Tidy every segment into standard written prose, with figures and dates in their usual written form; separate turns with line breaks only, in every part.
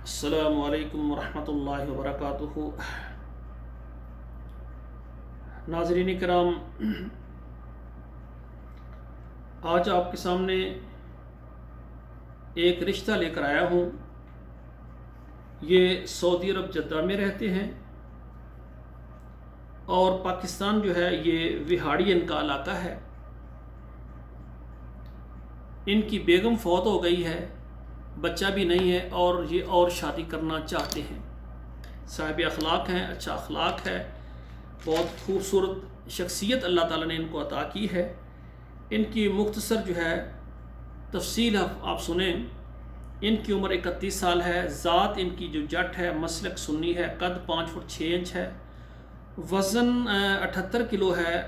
السلام علیکم ورحمۃ اللہ وبرکاتہ۔ ناظرین کرام، آج آپ کے سامنے ایک رشتہ لے کر آیا ہوں۔ یہ سعودی عرب جدہ میں رہتے ہیں اور پاکستان جو ہے یہ وہاڑی ان کا علاقہ ہے۔ ان کی بیگم فوت ہو گئی ہے، بچہ بھی نہیں ہے اور یہ اور شادی کرنا چاہتے ہیں۔ صاحب اخلاق ہیں، اچھا اخلاق ہے، بہت خوبصورت شخصیت اللہ تعالیٰ نے ان کو عطا کی ہے۔ ان کی مختصر جو ہے تفصیل آپ سنیں۔ ان کی عمر 31 سال ہے، ذات ان کی جو جٹ ہے مسلک سنی ہے، قد 5 فٹ 6 انچ ہے، وزن 78 کلو ہے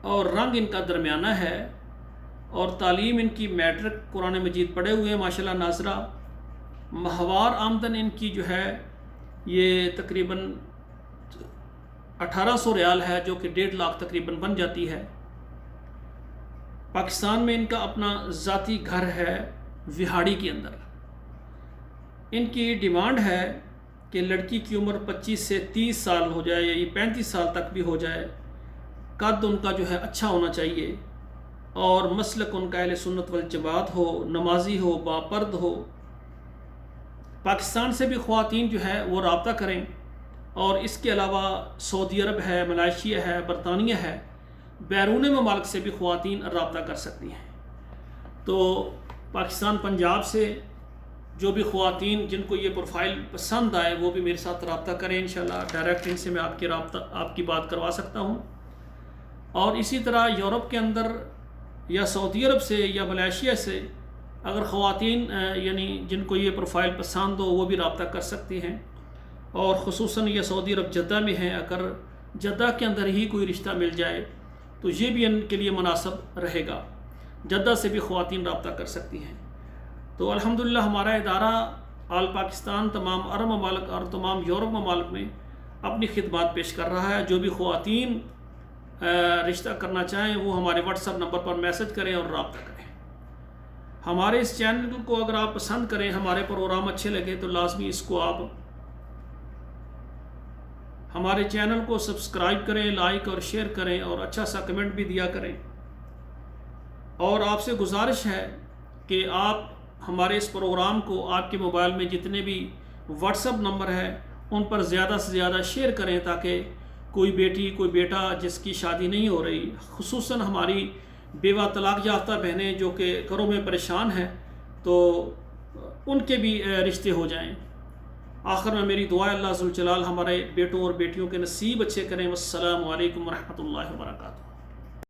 اور رنگ ان کا درمیانہ ہے، اور تعلیم ان کی میٹرک قرآن مجید پڑھے ہوئے ہیں ماشاءاللہ ناظرہ۔ ماہوار آمدن ان کی جو ہے یہ تقریباً 1800 ریال ہے، جو کہ 1.5 لاکھ تقریباً بن جاتی ہے۔ پاکستان میں ان کا اپنا ذاتی گھر ہے وہاڑی کے اندر۔ ان کی ڈیمانڈ ہے کہ لڑکی کی عمر 25 سے 30 سال ہو جائے یا 35 سال تک بھی ہو جائے، قد ان کا جو ہے اچھا ہونا چاہیے، اور مسلک ان کا اہل سنت والجماعت ہو، نمازی ہو، باپرد ہو۔ پاکستان سے بھی خواتین جو ہے وہ رابطہ کریں، اور اس کے علاوہ سعودی عرب ہے، ملائیشیا ہے، برطانیہ ہے، بیرون ممالک سے بھی خواتین رابطہ کر سکتی ہیں۔ تو پاکستان پنجاب سے جو بھی خواتین جن کو یہ پروفائل پسند آئے وہ بھی میرے ساتھ رابطہ کریں، انشاءاللہ ڈائریکٹ ان سے میں آپ کی بات کروا سکتا ہوں۔ اور اسی طرح یورپ کے اندر یا سعودی عرب سے یا ملائیشیا سے اگر خواتین یعنی جن کو یہ پروفائل پسند ہو وہ بھی رابطہ کر سکتی ہیں، اور خصوصاً یہ سعودی عرب جدہ میں ہیں، اگر جدہ کے اندر ہی کوئی رشتہ مل جائے تو یہ بھی ان کے لیے مناسب رہے گا۔ جدہ سے بھی خواتین رابطہ کر سکتی ہیں۔ تو الحمدللہ ہمارا ادارہ آل پاکستان تمام عرب ممالک اور تمام یورپ ممالک میں اپنی خدمات پیش کر رہا ہے۔ جو بھی خواتین رشتہ کرنا چاہیں وہ ہمارے واٹس ایپ نمبر پر میسج کریں اور رابطہ کریں۔ ہمارے اس چینل کو اگر آپ پسند کریں، ہمارے پروگرام اچھے لگے تو لازمی اس کو آپ ہمارے چینل کو سبسکرائب کریں، لائک اور شیئر کریں، اور اچھا سا کمنٹ بھی دیا کریں۔ اور آپ سے گزارش ہے کہ آپ ہمارے اس پروگرام کو آپ کے موبائل میں جتنے بھی واٹس ایپ نمبر ہے ان پر زیادہ سے زیادہ شیئر کریں، تاکہ کوئی بیٹی کوئی بیٹا جس کی شادی نہیں ہو رہی، خصوصاً ہماری بیوہ طلاق یافتہ بہنیں جو کہ گھروں میں پریشان ہیں، تو ان کے بھی رشتے ہو جائیں۔ آخر میں میری دعا ہے اللہ ذوالجلال ہمارے بیٹوں اور بیٹیوں کے نصیب اچھے کریں۔ والسلام علیکم ورحمۃ اللہ وبرکاتہ۔